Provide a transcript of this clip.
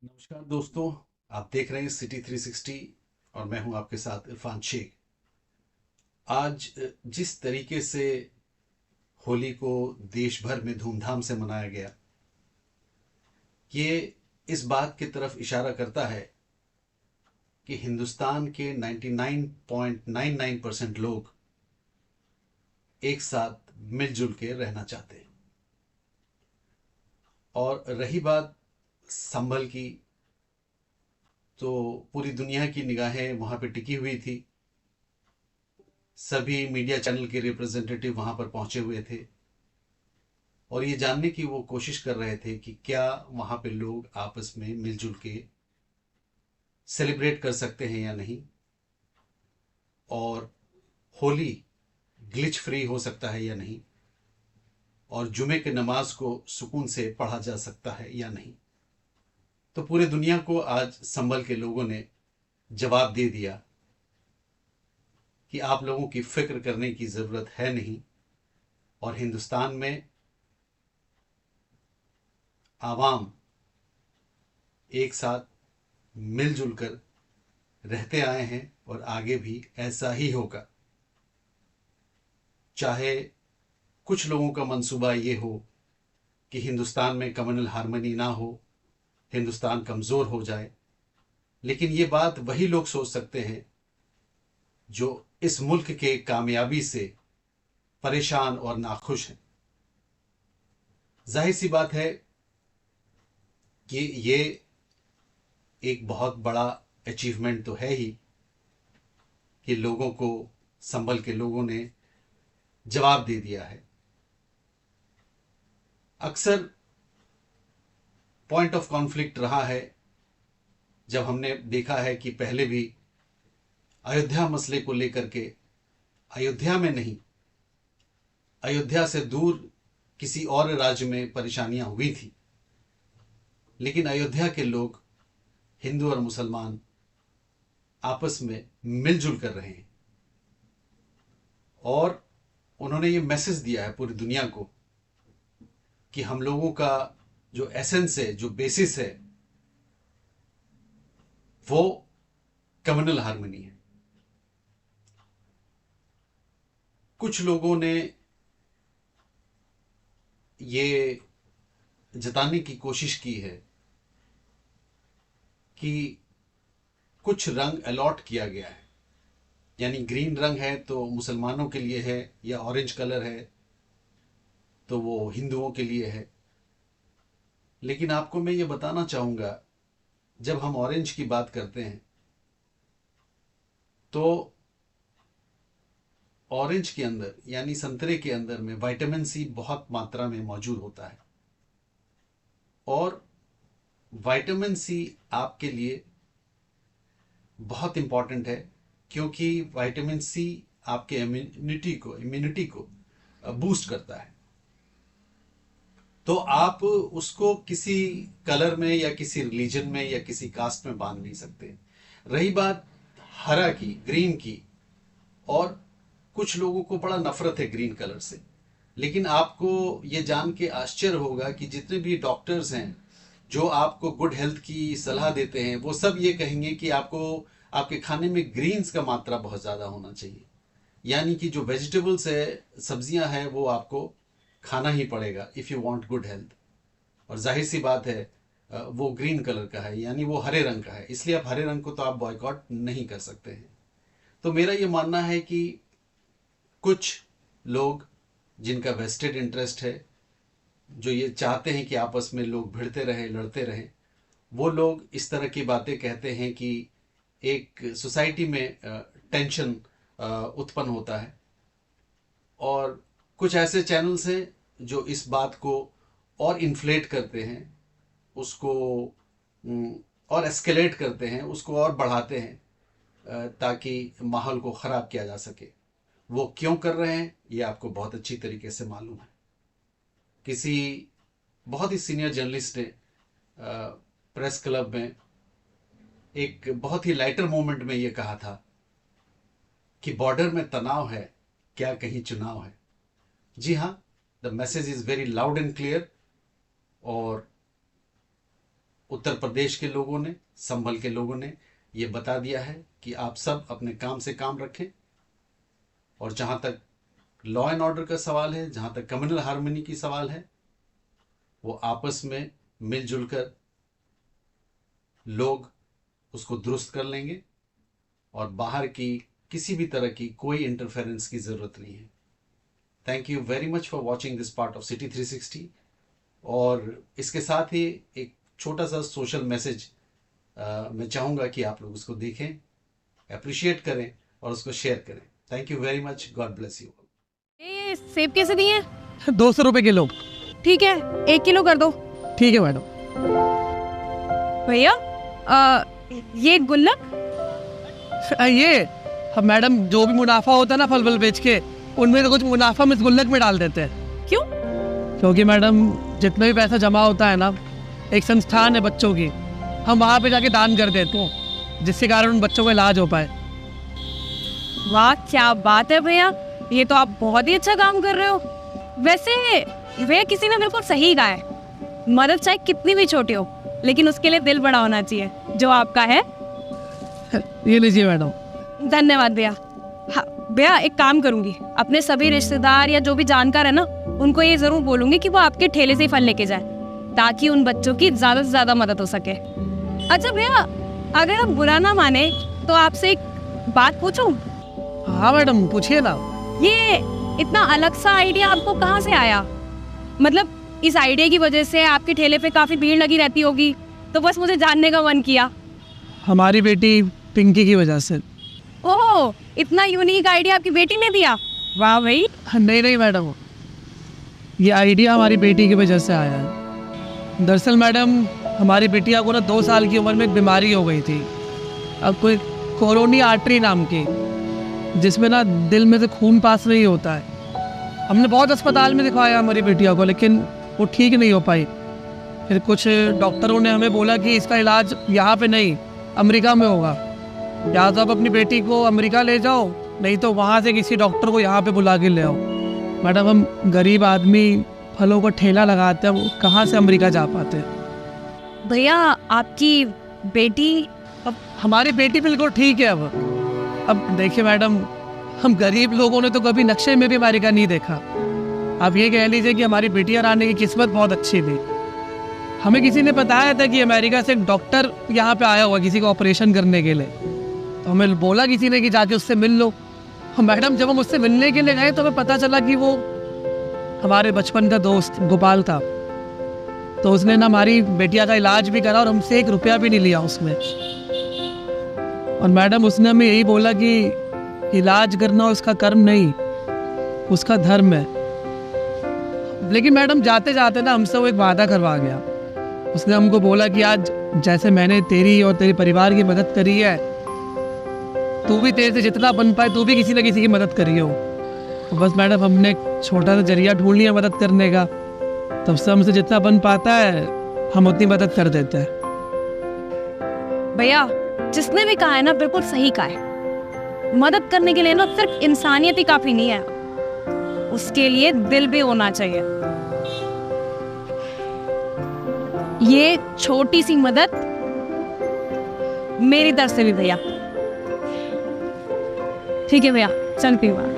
नमस्कार दोस्तों। आप देख रहे हैं सिटी 360 और मैं हूं आपके साथ इरफान शेख। आज जिस तरीके से होली को देश भर में धूमधाम से मनाया गया, ये इस बात की तरफ इशारा करता है कि हिंदुस्तान के 99.99% लोग एक साथ मिलजुल के रहना चाहते हैं। और रही बात संभल की, तो पूरी दुनिया की निगाहें वहां पे टिकी हुई थी। सभी मीडिया चैनल के रिप्रेजेंटेटिव वहां पर पहुंचे हुए थे और ये जानने की वो कोशिश कर रहे थे कि क्या वहां पे लोग आपस में मिलजुल के सेलिब्रेट कर सकते हैं या नहीं, और होली ग्लिच फ्री हो सकता है या नहीं, और जुमे के नमाज को सुकून से पढ़ा जा सकता है या नहीं। तो पूरे दुनिया को आज संभल के लोगों ने जवाब दे दिया कि आप लोगों की फिक्र करने की ज़रूरत है नहीं, और हिंदुस्तान में आवाम एक साथ मिलजुल कर रहते आए हैं और आगे भी ऐसा ही होगा। चाहे कुछ लोगों का मंसूबा ये हो कि हिंदुस्तान में कम्युनल हार्मनी ना हो, हिंदुस्तान कमज़ोर हो जाए, लेकिन ये बात वही लोग सोच सकते हैं जो इस मुल्क के कामयाबी से परेशान और नाखुश हैं। जाहिर सी बात है कि ये एक बहुत बड़ा अचीवमेंट तो है ही कि लोगों को, संभल के लोगों ने जवाब दे दिया है। अक्सर पॉइंट ऑफ कॉन्फ्लिक्ट रहा है जब हमने देखा है कि पहले भी अयोध्या मसले को लेकर के, अयोध्या में नहीं, अयोध्या से दूर किसी और राज्य में परेशानियां हुई थी, लेकिन अयोध्या के लोग, हिंदू और मुसलमान, आपस में मिलजुल कर रहे हैं और उन्होंने ये मैसेज दिया है पूरी दुनिया को कि हम लोगों का जो एसेंस है, जो बेसिस है, वो कम्युनल हार्मनी है। कुछ लोगों ने ये जताने की कोशिश की है कि कुछ रंग अलॉट किया गया है, यानी ग्रीन रंग है तो मुसलमानों के लिए है, या ऑरेंज कलर है तो वो हिंदुओं के लिए है। लेकिन आपको मैं ये बताना चाहूँगा, जब हम ऑरेंज की बात करते हैं तो ऑरेंज के अंदर, यानी संतरे के अंदर में विटामिन सी बहुत मात्रा में मौजूद होता है, और विटामिन सी आपके लिए बहुत इंपॉर्टेंट है, क्योंकि विटामिन सी आपके इम्यूनिटी को बूस्ट करता है। तो आप उसको किसी कलर में या किसी रिलीजन में या किसी कास्ट में बांध नहीं सकते। रही बात हरा की, ग्रीन की, और कुछ लोगों को बड़ा नफरत है ग्रीन कलर से, लेकिन आपको ये जान के आश्चर्य होगा कि जितने भी डॉक्टर्स हैं जो आपको गुड हेल्थ की सलाह देते हैं, वो सब ये कहेंगे कि आपको आपके खाने में ग्रीन्स का मात्रा बहुत ज़्यादा होना चाहिए, यानी कि जो वेजिटेबल्स है, सब्जियां हैं, वो आपको खाना ही पड़ेगा if you want good health. और जाहिर सी बात है, वो ग्रीन कलर का है, यानी वो हरे रंग का है, इसलिए आप हरे रंग को तो आप बॉयकॉट नहीं कर सकते हैं। तो मेरा ये मानना है कि कुछ लोग जिनका वेस्टेड इंटरेस्ट है, जो ये चाहते हैं कि आपस में लोग भिड़ते रहें, लड़ते रहें, वो लोग इस तरह की बातें कहते हैं कि एक सोसाइटी में टेंशन उत्पन्न होता है। और कुछ ऐसे चैनल्स हैं जो इस बात को और इन्फ्लेट करते हैं, उसको और एस्केलेट करते हैं, उसको और बढ़ाते हैं, ताकि माहौल को ख़राब किया जा सके। वो क्यों कर रहे हैं ये आपको बहुत अच्छी तरीके से मालूम है। किसी बहुत ही सीनियर जर्नलिस्ट ने प्रेस क्लब में एक बहुत ही लाइटर मोमेंट में ये कहा था कि बॉर्डर में तनाव है, क्या कहीं चुनाव है। जी हाँ, the message is very loud and clear. और उत्तर प्रदेश के लोगों ने, संभल के लोगों ने ये बता दिया है कि आप सब अपने काम से काम रखें, और जहाँ तक लॉ एंड ऑर्डर का सवाल है, जहाँ तक कम्युनल हार्मनी की सवाल है, वो आपस में मिलजुल कर लोग उसको दुरुस्त कर लेंगे, और बाहर की किसी भी तरह की कोई इंटरफेरेंस की ज़रूरत नहीं है। Thank you very much for watching this part of city 360। और इसके साथ ही एक छोटा सा सोशल मैसेज मैं चाहूँगा कि आप लोग उसको देखें, अप्रिशिएट करें और उसको शेयर करें। Thank you very much, God bless you. ये सेब कैसे दिए हैं? 200 रुपए किलो। ठीक है, 1 किलो कर दो। ठीक है मैडम। भैया ये गुल्लक? ये हम मैडम जो भी मुनाफा होता है ना फल फल बेच के, उनमें से कुछ मुनाफा हम इस गुल्लक में डाल देते हैं। क्यों? क्योंकि मैडम जितना भी पैसा जमा होता है ना, एक संस्थान है बच्चों की, हम वहाँ पे जाके दान कर देते हैं, जिसके कारण उन बच्चों का इलाज हो पाए। वाह क्या बात है भैया, ये तो आप बहुत ही अच्छा काम कर रहे हो। वैसे भैया किसी ने बिल्कुल सही कहा है, मदद चाहे कितनी भी छोटी हो, लेकिन उसके लिए दिल बड़ा होना चाहिए, जो आपका है। ये लीजिए मैडम। धन्यवाद भैया। हाँ भैया, एक काम करूंगी, अपने सभी रिश्तेदार या जो भी जानकार है ना, उनको ये जरूर बोलूंगी कि वो आपके ठेले से ही फल लेके जाए, ताकि उन बच्चों की ज्यादा से ज्यादा मदद हो सके। अच्छा भैया, अगर आप बुरा ना माने तो आपसे एक बात पूछूं? हाँ मैडम पूछिए ना। ये इतना अलग सा आइडिया आपको कहाँ से आया? मतलब इस आइडिया की वजह से आपके ठेले पे काफी भीड़ लगी रहती होगी, तो बस मुझे जानने का मन किया। हमारी बेटी पिंकी की वजह से। ओह, इतना यूनिक आइडिया आपकी बेटी ने दिया? वाह भाई। नहीं मैडम, ये आइडिया हमारी बेटी की वजह से आया है। दरअसल मैडम, हमारी बिटिया को ना 2 साल की उम्र में एक बीमारी हो गई थी, अब कोई कोरोनी आर्टरी नाम की, जिसमें ना दिल में से खून पास नहीं होता है। हमने बहुत अस्पताल में दिखवाया हमारी बिटिया को, लेकिन वो ठीक नहीं हो पाई। फिर कुछ डॉक्टरों ने हमें बोला कि इसका इलाज यहाँ पे नहीं, अमेरिका में होगा। या तो आप अपनी बेटी को अमेरिका ले जाओ, नहीं तो वहाँ से किसी डॉक्टर को यहाँ पे बुला के ले आओ। मैडम, हम गरीब आदमी फलों का ठेला लगाते हैं, वो कहाँ से अमेरिका जा पाते? भैया आपकी बेटी? अब हमारी बेटी बिल्कुल ठीक है। अब देखिए मैडम, हम गरीब लोगों ने तो कभी नक्शे में भी अमेरिका नहीं देखा। आप ये कह लीजिए कि हमारी बिटिया रानी की किस्मत बहुत अच्छी थी। हमें किसी ने बताया था कि अमेरिका से एक डॉक्टर यहाँ पे आया हुआ किसी का ऑपरेशन करने के लिए, तो हमें बोला किसी ने कि जाके उससे मिल लो। मैडम, जब हम उससे मिलने के लिए गए तो हमें पता चला कि वो हमारे बचपन का दोस्त गोपाल था। तो उसने ना हमारी बेटिया का इलाज भी करा और हमसे 1 रुपया भी नहीं लिया उसमें। और मैडम, उसने हमें यही बोला कि इलाज करना उसका कर्म नहीं, उसका धर्म है। लेकिन मैडम, जाते जाते ना हमसे वो एक वादा करवा गया। उसने हमको बोला कि आज जैसे मैंने तेरी और तेरे परिवार की मदद करी है, तू भी तेरे से जितना बन पाए तू भी किसी न किसी की मदद करी हो। तो बस मैडम, हमने एक छोटा सा जरिया ढूंढ लिया मदद करने का। तब से हमसे जितना बन पाता है हम उतनी मदद कर देते हैं। भैया, जिसने भी कहा है ना, बिल्कुल सही कहा है। मदद करने के लिए ना सिर्फ इंसानियत ही काफी नहीं है, उसके लिए दिल भी होना चाहिए। ये छोटी सी मदद मेरी तरफ से भी भैया। ठीक है भैया, चलती हूँ।